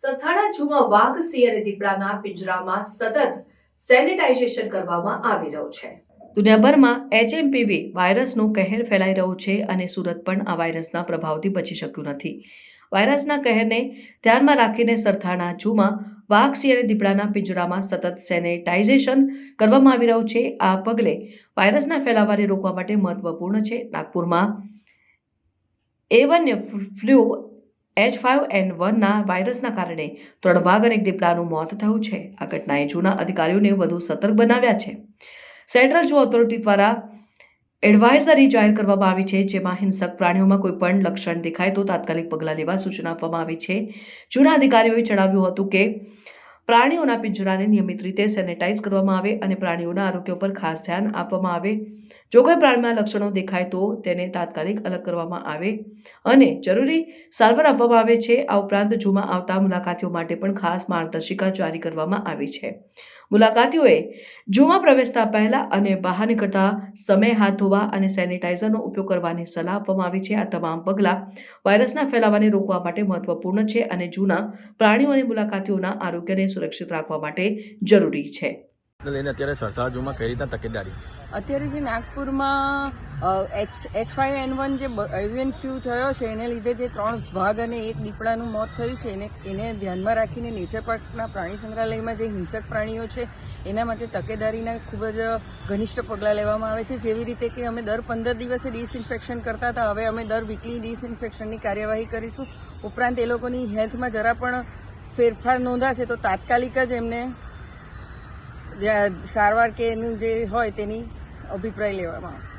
સરથાણા ઝૂમાં વાઘ, સિંહ અને દીપડાના પિંજરામાં સતત સેનિટાઇઝેશન કરવામાં આવી રહ્યું છે। દુનિયાભરમાં HMPV વાયરસનો કહેર ફેલાઈ રહ્યો છે અને સુરત પણ આ વાયરસના પ્રભાવથી બચી શક્યું નથી। વાયરસના કહેરને ધ્યાનમાં રાખીને સરથાણા ઝૂમાં વાઘ, સિંહ અને દીપડાના પિંજરામાં સતત સેનિટાઇઝેશન કરવામાં આવી રહ્યું છે। આ પગલે વાયરસના ફેલાવાને રોકવા માટે મહત્વપૂર્ણ છે। નાગપુરમાં A1 ફ્લૂ H5N1 ના વાયરસના કારણે 3 વાઘ અને 1 દીપડાનું મોત થયું છે। આ ઘટનાએ ઝૂના અધિકારીઓને વધુ સતર્ક બનાવ્યા છે। સેન્ટ્રલ ઝૂ ઓથોરિટી દ્વારા એડવાઇઝરી જાહેર કરવામાં આવી છે, જેમાં હિંસક પ્રાણીઓમાં કોઈ પણ લક્ષણ દેખાય તો તાત્કાલિક પગલાં લેવા સૂચના આપવામાં આવી છે। ઝૂના અધિકારીઓએ જણાવ્યું હતું કે પ્રાણીઓના પિંજરાને નિયમિત રીતે સેનેટાઇઝ કરવામાં આવે અને પ્રાણીઓના આરોગ્ય પર ખાસ ધ્યાન આપવામાં આવે। જો કોઈ પ્રાણીમાં લક્ષણો દેખાય તો તેને તાત્કાલિક અલગ કરવામાં આવે અને જરૂરી સારવાર આપવામાં આવે છે। આ ઉપરાંત ઝૂમાં આવતા મુલાકાતીઓ માટે પણ ખાસ માર્ગદર્શિકા જારી કરવામાં આવી છે। મુલાકાતીઓએ ઝૂમાં પ્રવેશતા પહેલા અને બહાર નીકળતા સમયે હાથ ધોવા અને સેનિટાઇઝરનો ઉપયોગ કરવાની સલાહ આપવામાં આવી છે। આ તમામ પગલાં વાયરસના ફેલાવાને રોકવા માટે મહત્વપૂર્ણ છે અને ઝૂના પ્રાણીઓ અને મુલાકાતીઓના આરોગ્યને સુરક્ષિત રાખવા માટે જરૂરી છે। લઈને અત્યારે સરથાણા ઝૂમાં કઈ રીતના તકેદારી? અત્યારે જે નાગપુરમાં H5N1 જે એવિયન ફ્લૂ થયો છે એને લીધે જે 3 વાઘ અને 1 દીપડાનું મોત થયું છે એને ધ્યાનમાં રાખીને નેચર પાર્કના પ્રાણી સંગ્રહાલયમાં જે હિંસક પ્રાણીઓ છે એના માટે તકેદારીના ખૂબ જ ઘનિષ્ઠ પગલાં લેવામાં આવે છે। જેવી રીતે કે અમે દર 15 દિવસે ડિસઇન્ફેક્શન કરતા હતા, હવે અમે દર વીકલી ડિસઇન્ફેક્શનની કાર્યવાહી કરીશું। ઉપરાંત એ લોકોની હેલ્થમાં જરા પણ ફેરફાર નોંધાશે તો તાત્કાલિક જ એમને સારવાર કે એનું જે હોય તેની અભિપ્રાય લેવામાં આવશે।